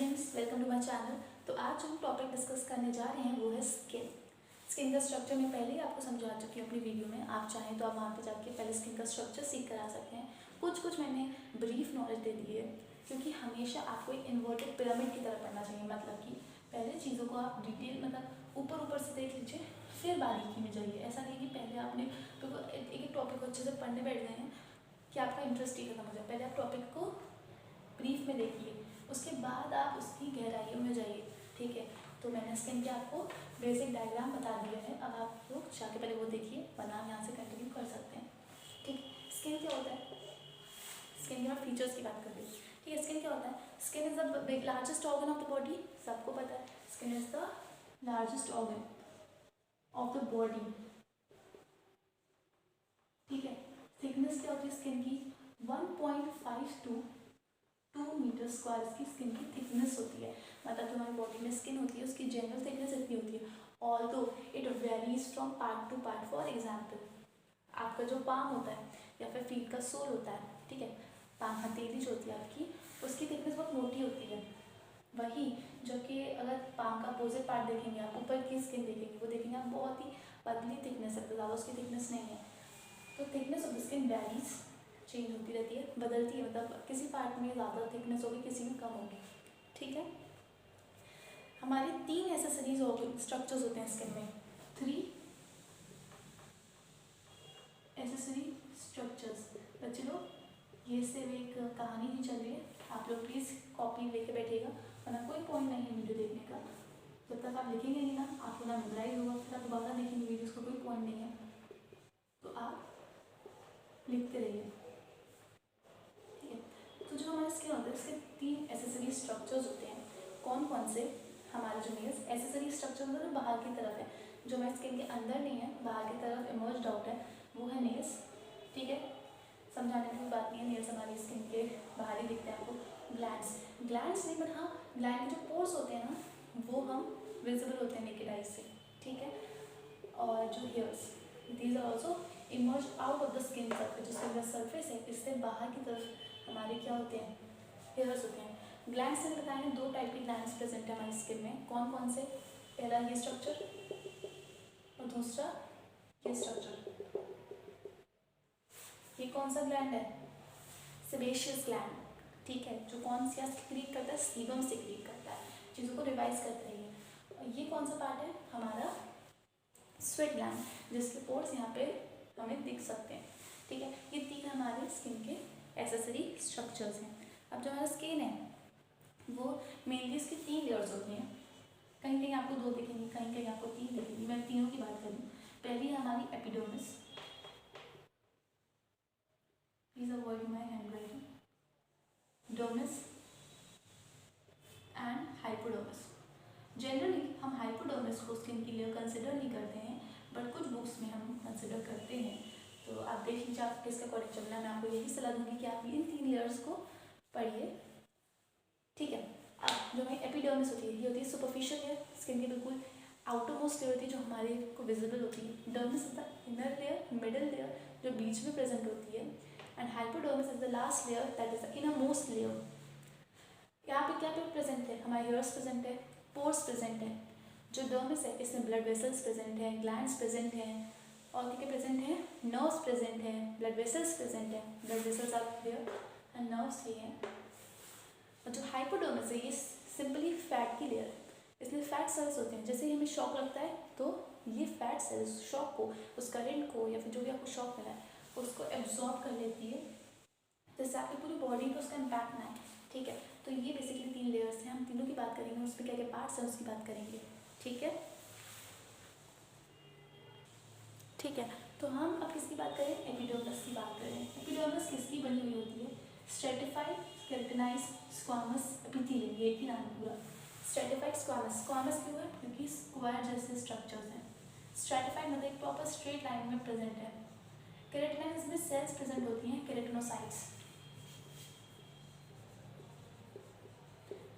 Students, welcome to my channel. तो आज जो हम टॉपिक डिस्कस करने जा रहे हैं वो है स्किन। स्किन का स्ट्रक्चर मैं पहले ही आपको समझा चुकी हूँ अपनी वीडियो में। आप चाहें तो आप वहाँ पे जाके पहले स्किन का स्ट्रक्चर सीख कर आ सकते हैं। कुछ मैंने ब्रीफ नॉलेज दे दी है, क्योंकि हमेशा आपको एक इन्वर्टेड पिरामिड की तरह पढ़ना चाहिए। मतलब कि पहले चीज़ों को आप डिटेल मतलब ऊपर से देख लीजिए, फिर बारीकी में जाइए। ऐसा नहीं कि पहले आपने एक टॉपिक को अच्छे से पढ़ने बैठ गए हैं कि आपका इंटरेस्ट ही खत्म हो जाए। पहले आप टॉपिक को ब्रीफ में देखिए, उसके बाद आप उसकी गहराइयों में जाइए। ठीक है, तो मैंने स्किन के आपको बेसिक डायग्राम बता दिया है। अब आप लोग जाके पहले वो देखिए, वरना आप यहाँ से कंटिन्यू कर सकते हैं। ठीक, स्किन क्या होता है? स्किन के बाद फीचर्स की बात कर रही है। ठीक है, स्किन क्या होता है? Skin is the largest organ of the body. सबको पता है skin is the largest organ of the body. ठीक है, थिकनेस क्या होती है स्किन की? 1.5 to 2 मीटर स्क्वायर इसकी स्किन की थिकनेस होती है। मतलब जो हमारी बॉडी में स्किन होती है उसकी जनरल थिकनेस इतनी होती है। Although it varies from part two part. For example, आपका जो पाम होता है या फिर फीट का सोल होता है, ठीक है, पाम हथेली जो होती है आपकी, उसकी थिकनेस बहुत मोटी होती है। वही जो कि अगर पाम का अपोजिट पार्ट देखेंगे आप, ऊपर की स्किन देखेंगे, वो देखेंगे आप बहुत ही पतली थिकनेस है, तो ज़्यादा उसकी थिकनेस नहीं है। तो thickness of the skin varies, change होती रहती है, बदलती है। मतलब किसी पार्ट में ज़्यादा थिकनेस होगी, किसी में कम होगी। ठीक है, हमारे 3 एसेसरीज स्ट्रक्चर्स होते हैं स्किन में। 3 एसेसरी स्ट्रक्चर्स। बच्चे लोग, ये सिर्फ एक कहानी नहीं चल रही है, आप लोग प्लीज़ कॉपी लेके बैठिएगा, वरना कोई पॉइंट नहीं है वीडियो देखने का। जब तक आप लिखेंगे नहीं ना, आपको ना मेमोराइज होगा, फिर आप दोबारा देखेंगे वीडियोस को, कोई पॉइंट नहीं है। तो आप लिखते रहिए। तो जो हमारे स्किन होता है उसके 3 एसेसरी स्ट्रक्चर्स होते हैं। कौन कौन से? हमारे जो नेल्स एसेसरी स्ट्रक्चर होता है जो बाहर की तरफ है, जो हमारे स्किन के अंदर नहीं है, बाहर की तरफ इमर्ज्ड आउट है, वो है नेल्स। ठीक है, समझाने की कोई बात नहीं है, नेल्स हमारी स्किन के बाहर ही दिखते हैं आपको। ग्लैंड्स नहीं, बट हाँ ग्लैंड के जो पोर्स होते हैं ना, वो हम विजिबल होते हैं नेकेड आइज से। ठीक है, और जो hairs, these are also emerge out of the skin surface. जो स्किन का सर्फेस है, इससे बाहर की तरफ हमारे क्या होते हैं? हेयर्स होते हैं। ग्लैंड्स से बताएं, 2 टाइप के ग्लैंड्स प्रेजेंट है हमारी स्किन में। कौन कौन से? पहला ये स्ट्रक्चर और दूसरा ये स्ट्रक्चर। ये कौन सा ग्लैंड है? Sebaceous gland. ठीक है, जो कौन सा सिक्रीट करता है? सीबम सिक्रीट करता है। चीज़ों को रिवाइज करते रहिए। और ये कौन सा पार्ट है? हमारा स्वेट ग्लैंड, जिसके पोर्स यहाँ पे हमें दिख सकते हैं। ठीक है, ये 3 हमारे स्किन के एसेसरी स्ट्रक्चर्स हैं। अब जो हमारा स्किन है वो मेनली इसकी 3 लेयर्स होती हैं। कहीं कहीं आपको 2 दिखेंगी, कहीं कहीं आपको 3 दिखेंगी। मैं तीनों की बात करूँ, पहली है हमारी epidermis. Please avoid my hand writing. Dermis and hypodermis. Generally हम हाइपोडर्मिस को स्किन की लेयर कंसिडर नहीं करते हैं, बट कुछ बुक्स में हम कंसिडर करते हैं। तो आप देख लीजिए आप किसका अकॉर्डिंग चलना है। मैं आपको यही सलाह दूंगी कि आप इन 3 लेयर्स को पढ़िए। ठीक है, अब जो हमारी एपिडर्मिस होती है, ये होती है सुपरफिशियल लेयर, स्किन की बिल्कुल आउटर मोस्ट लेयर होती है, जो हमारे को विजिबल होती है। Dermis is the inner layer, middle layer, जो बीच में प्रेजेंट होती है। And hypodermis is the last layer, that is the inner most layer. यहाँ पे क्या पे प्रेजेंट है? हमारे हेयर्स प्रेजेंट है, पोर्स प्रेजेंट है। जो डर्मिस है इसमें ब्लड वेसल्स प्रेजेंट है, ग्लैंड्स प्रेजेंट हैं, और क्या प्रेजेंट है? नर्व्स प्रेजेंट है, ब्लड वेसल्स प्रेजेंट है। Blood vessels are here and nerves भी हैं। और जो हाइपोडर्मिस है, ये सिंपली फैट की लेयर, इसमें फैट सेल्स होते हैं। जैसे ही हमें शॉक लगता है तो ये फैट सेल्स शॉक को, उस करंट को, या फिर जो भी आपको शॉक मिला है उसको एब्जॉर्ब कर लेती है, जिससे आपकी पूरी बॉडी को उसका इम्पैक्ट ना है। ठीक है, तो ये बेसिकली 3 लेयर्स हैं। हम तीनों की बात करेंगे, उसमें क्या क्या पार्ट्स हैं उसकी बात करेंगे। ठीक है, ठीक है, तो हम अब किसकी बात करें? एपिडर्मिस की बात करें। एपिडर्मिस किसकी बनी हुई होती है? स्ट्रेटिफाइड केराटिनाइज्ड स्क्वामस एपिथेलियम, ये ही नाम पूरा। स्ट्रेटिफाइड स्क्वामस, स्क्वामस क्यों है? क्योंकि स्क्वायर जैसे स्ट्रक्चर्स हैं। स्ट्रेटिफाइड मतलब एक प्रॉपर स्ट्रेट लाइन में प्रेजेंट है। केराटिनाइज में सेल्स प्रेजेंट होती हैं, केराटिनोसाइट्स।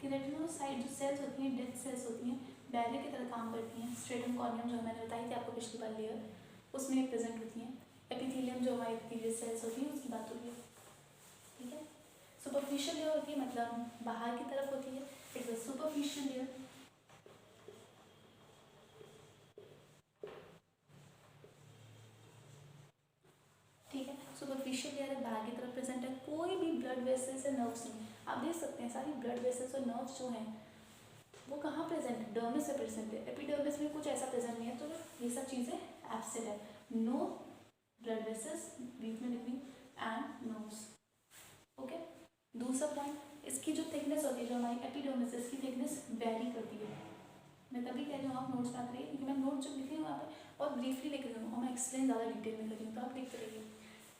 केराटिनोसाइट जो सेल्स होती हैं, डेड सेल्स होती हैं, बैरियर की तरह काम करती हैं। स्ट्रेटम कॉर्नियम जो मैंने बताई थी आपको पिछली बार लेयर, उसमें प्रेजेंट होती हैं। एपिथेलियम जो हमारी एपिथेलियल सेल्स होती हैं उसकी बात होती है। ठीक है, सुपरफिशियल लेयर होती है, मतलब बाहर की तरफ होती है। इट्स द सुपरफिशियल लेयर, ठीक है। सुपरफिशियल लेयर बाहर की तरफ प्रेजेंट है, कोई भी ब्लड वेसल्स या नर्व्स नहीं। आप देख सकते हैं सारी ब्लड वेसल्स और नर्व्स जो हैं वो कहाँ प्रेजेंट है, डर्मिस से प्रेजेंट है। एपिडर्मिस में कुछ ऐसा प्रेजेंट नहीं है, तो ये सब चीज़ें एब्सेंट है। नो ब्लड वेसल्स, बीच में लिखनी एंड नर्व्स, ओके। दूसरा पॉइंट, इसकी जो थिकनेस होती है, जो हमारी एपिडर्मिस है, इसकी थिकनेस वेरी करती है। मैं तभी कह रही हूँ आप नोट्स ना करिए, क्योंकि मैं नोट जो लिख रही हूँ वहाँ पे और ब्रीफली लिख रही हूँ और मैं एक्सप्लेन ज़्यादा डिटेल में कर रही हूँ, तो आप लिखते रहिए।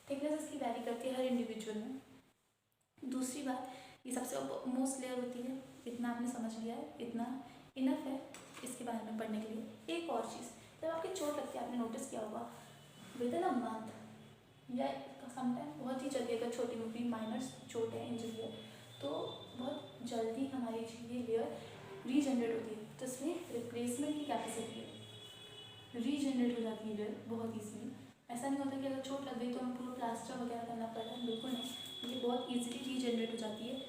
थिकनेस इसकी वेरी करती है हर इंडिविजुअल में। दूसरी बात, ये सबसे मोस्ट लेयर होती है, इतना आपने समझ लिया है, इतना इनफ है इसके बारे में पढ़ने के लिए। एक और चीज़, जब आपकी चोट लगती है, आपने नोटिस किया होगा विद इन अ मंथ या समटाइम बहुत ही जल्दी, अगर छोटी मोटी माइनर चोट है, इंजरी है, तो बहुत जल्दी हमारी ये लेयर रीजनरेट होती है, तो इसमें रिप्लेसमेंट की कैपेसिटी है, रीजनरेट हो जाती है लेयर बहुत ईजीली। ऐसा नहीं होता कि अगर चोट लग गई तो हमें पूरा प्लास्टर वगैरह करना पड़ रहा है, बिल्कुल नहीं, ये बहुत ईजिली रीजनरेट हो जाती है।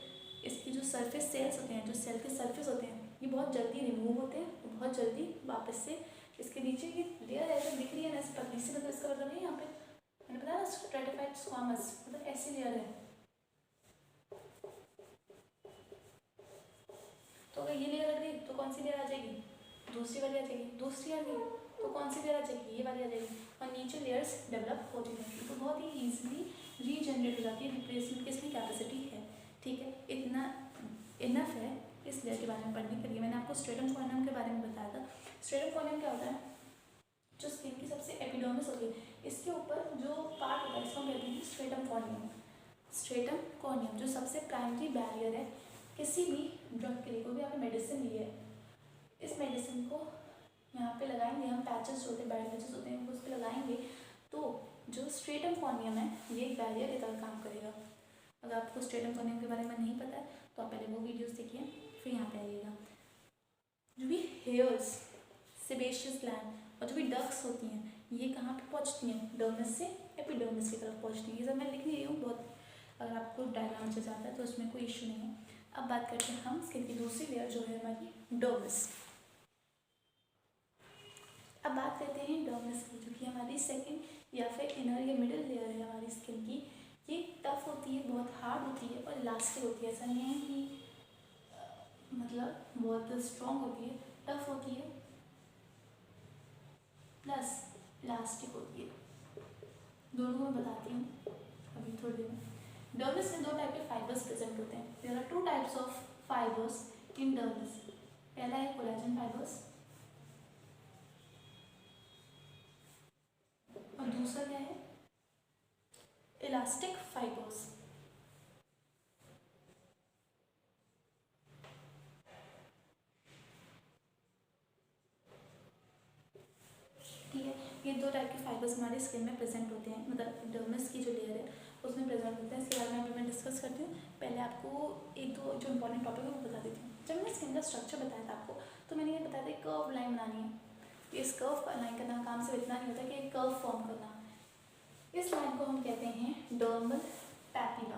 इसके जो सरफेस सेल्स होते हैं, जो सेल के सरफेस होते हैं, ये बहुत जल्दी रिमूव होते हैं, तो बहुत जल्दी वापस से इसके नीचे की लेयर ऐसे दिख रही है ना, इस पतली से, मतलब इसका मतलब है यहाँ पे मैंने बताया ना स्ट्रेटिफाइड स्क्वामस, मतलब ऐसी लेयर है। तो अगर ये लेयर आ गई तो कौन सी लेयर आ जाएगी, दूसरी वाली आ जाएगी, दूसरी आ गई तो कौन सी लेयर आ जाएगी, ये वाली आ जाएगी, और नीचे लेयर्स डेवलप होती रहेंगी, तो बहुत ही ईजिली रीजनरेट हो जाती है, रिप्लेसमेंट की इसमें कैपेसिटी है, ठीक है। इतना इनफ है इस लेयर के बारे में पढ़ने के लिए। मैंने आपको स्ट्रेटम कॉर्नियम के बारे में बताया था। स्ट्रेटम कॉर्नियम क्या होता है, जो स्किन की सबसे एपिडर्मिस होती है, इसके ऊपर जो पार्ट होता है इसको हम कहते हैं स्ट्रेटम कॉर्नियम। स्ट्रेटम कॉर्नियम जो सबसे प्राइमरी बैरियर है किसी भी ड्रग के लिए, कोई भी आपने मेडिसिन ली है, इस मेडिसिन को यहाँ पे लगाएंगे हम, पैचेस होते हैं, बैंडेजेस होते हैं, उनको उस पर लगाएंगे, तो जो स्ट्रेटम कॉर्नियम है ये एक बैरियर की तरह काम करेगा। अगर आपको स्ट्रेटम कॉर्नियम के बारे में नहीं पता है तो आप पहले वो वीडियोस देखिए, फिर यहाँ पे आइएगा। जो भी हेयर्स, सेबेशियस ग्लैंड और जो भी डक्ट्स होती हैं, ये कहाँ पे पहुँचती हैं, डर्मिस से एपिडर्मिस की तरफ पहुँचती हैं। ये सब मैं लिख नहीं रही हूँ, बहुत अगर आपको डायग्राम से जाता है तो उसमें कोई इशू नहीं है। अब बात करते हैं हम स्किन की दूसरी लेयर जो है हमारी डर्मिस। अब बात करते हैं डर्मिस की, जो कि हमारी सेकंड या फिर इनर या मिडिल लेयर है हमारी स्किन की। ये टफ होती है, बहुत हार्ड होती है और इलास्टिक होती है। ऐसा नहीं है कि मतलब बहुत स्ट्रॉन्ग होती है, टफ होती है प्लस इलास्टिक होती है। दोनों को मैं बताती हूँ अभी थोड़ी देर में। डर्मिस में दो टाइप के फाइबर्स प्रेजेंट होते हैं। There are two types of fibres in dermis. पहला है कोलेजन फाइबर्स और दूसरा क्या है, इलास्टिक फाइबर्स। ठीक है, ये दो टाइप के फाइबर्स हमारी स्किन में प्रेजेंट होते हैं, मतलब डर्मिस की जो लेयर है उसमें प्रेजेंट होते हैं। इसके बारे में अभी मैं डिस्कस करती हूँ। पहले आपको एक दो जो इंपॉर्टेंट टॉपिक है वो बता देती हूँ। जब मैंने स्किन का स्ट्रक्चर बताया था आपको, तो मैंने ये बताया था कर्व लाइन बनानी है। इस कर्व लाइन करना काम से इतना नहीं होता कि एक कर्व फॉर्म करना। इस लाइन को हम कहते हैं डर्मल पैपिला।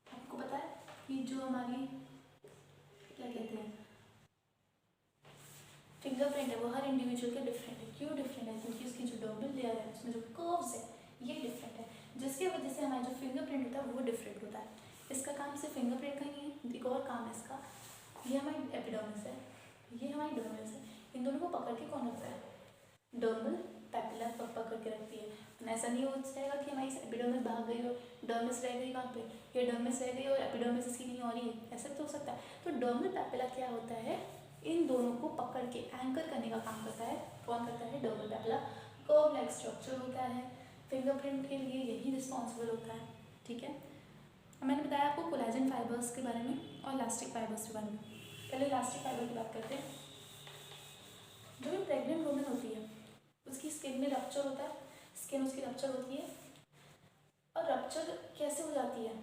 आपको पता है कि जो हमारी क्या कहते हैं फिंगरप्रिंट है वो हर इंडिविजुअल के डिफरेंट है। क्यों डिफरेंट है, क्योंकि उसकी जो डर्मल लेयर है उसमें जो कर्व्स है ये डिफरेंट है, जिसकी वजह से हमारा जो फिंगरप्रिंट होता है वो डिफरेंट होता है। इसका काम सिर्फ फिंगरप्रिंट का ही है, एक और काम है इसका। ये हमारी एपिडर्मिस है, ये हमारी डर्मिस है, इन दोनों को पकड़ के कौन रखता है, डर्मल पैपिला पकड़ के रखती है। तो ऐसा नहीं हो जाएगा कि हमारी एपिडर्मिस भाग गई और डर्मिस रह गई कहाँ पे, या डर्मिस रह गई और एपिडर्मिस इसकी नहीं हो रही है, ऐसा तो हो सकता है। तो डर्मल पैपिला क्या होता है, इन दोनों को पकड़ के एंकर करने का काम करता है। कौन करता है, dermal papilla. Curve like structure होता है, फिंगरप्रिंट के लिए यही रिस्पॉन्सिबल होता है, ठीक है। मैंने बताया आपको कोलेजन फाइबर्स के बारे में और इलास्टिक फाइबर्स के बारे में। पहले इलास्टिक फाइबर की बात करते हैं। जो भी प्रेग्नेंट वुमेन होती है उसकी स्किन में रप्चर होता है, स्किन उसकी रप्चर होती है, और रप्चर कैसे हो जाती है,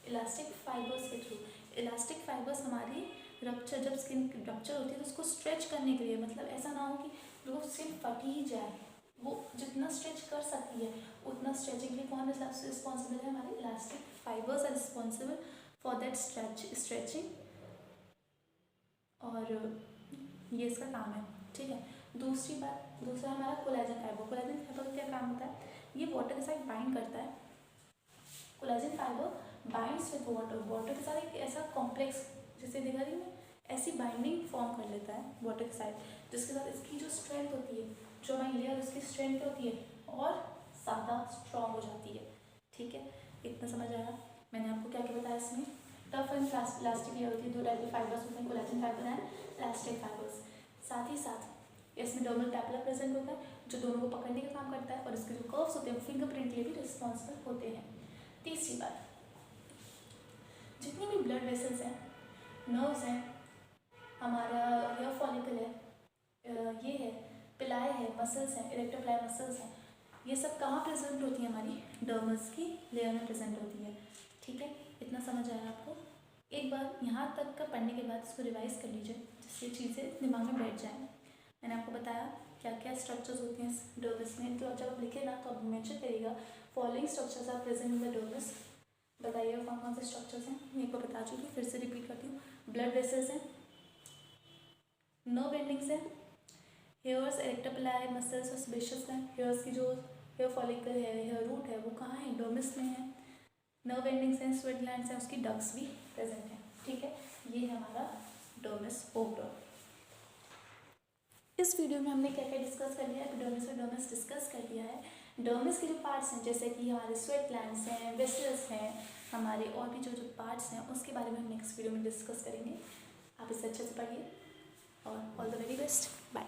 इलास्टिक फाइबर्स के थ्रू। इलास्टिक फाइबर्स हमारी रप्चर, जब स्किन रप्चर होती है तो उसको स्ट्रेच करने के लिए, मतलब ऐसा ना हो कि वो स्किन फट ही जाए, वो जितना स्ट्रेच कर सकती है उतना स्ट्रेचिंग के लिए कौन रिस्पॉन्सिबल है, हमारे elastic fibres are responsible for that stretching, और ये इसका काम है, ठीक है। दूसरा हमारा कोलेजन फाइबर। कोलेजन फाइबर का क्या काम होता है, ये वाटर के साथ बाइंड करता है। Collagen fibre binds with water, water के साथ एक ऐसा कॉम्प्लेक्स, जैसे देखा रही मैं, ऐसी बाइंडिंग फॉर्म कर लेता है वाटर के साथ, जिसके साथ इसकी जो स्ट्रेंथ होती है, जो हमारी लेयर उसकी स्ट्रेंथ होती है और ज़्यादा स्ट्रॉन्ग हो जाती है, ठीक है। इतना समझ आया। मैंने आपको क्या क्या बताया इसमें, टफ एंड इलास्टिक लेयर होती है, 2 टाइप के फाइबर्स होते हैं, collagen fibre and elastic fibres. साथ ही साथ इसमें डर्मल पैपिला प्रेजेंट होता है, जो दोनों को पकड़ने का काम करता है, और इसके जो कर्व्स होते हैं वो फिंगरप्रिंट के लिए भी रिस्पॉन्सिबल होते हैं। तीसरी बात, जितनी भी ब्लड वेसल्स हैं, नर्व्स हैं, हमारा हेयर फॉलिकल है, ये है पिलाई है, मसल्स हैं, इरेक्टर पिलाई मसल्स हैं, ये सब कहाँ प्रेजेंट होती है, हमारी डर्मस की लेयर में प्रेजेंट होती है, ठीक है। इतना समझ आया आपको। एक बार यहाँ तक का पढ़ने के बाद इसको रिवाइज कर लीजिए, जिससे चीज़ें दिमाग में बैठ जाएँ। मैंने आपको बताया क्या क्या स्ट्रक्चर्स होते हैं इस डर्मस में, तो जब आप लिखे ना तो आप मेंशन करिएगा following structures are present in the dermis. बताइए कौन कौन से स्ट्रक्चर्स हैं, मैं एक बार बता चुकी हूँ, फिर से रिपीट करती हूँ। ब्लड वेसल्स हैं, नर्व एंडिंग्स हैं, हेयर्स, इरेक्टर पिलाई मसल्स और सेबेशियस ग्लैंड। हेयर्स की जो हेयर फॉलिकल है, हेयर रूट है, वो कहाँ है, डर्मिस में है। नर्व एंडिंग्स हैं, स्वेट ग्लैंड्स हैं, उसकी डक्ट्स भी प्रेजेंट हैं, ठीक है। ये है हमारा डर्मिस ओवरऑल। इस वीडियो में हमने क्या क्या डिस्कस कर लिया है, एपिडर्मिस और डर्मिस डिस्कस कर लिया है। डर्मिस के जो पार्ट्स हैं, जैसे कि हमारे स्वेट ग्लैंड्स हैं, वेसल्स हैं, हमारे और भी जो पार्ट्स हैं, उसके बारे में हम नेक्स्ट वीडियो में डिस्कस करेंगे। आप इसे अच्छे से पढ़िए और all the very best, bye.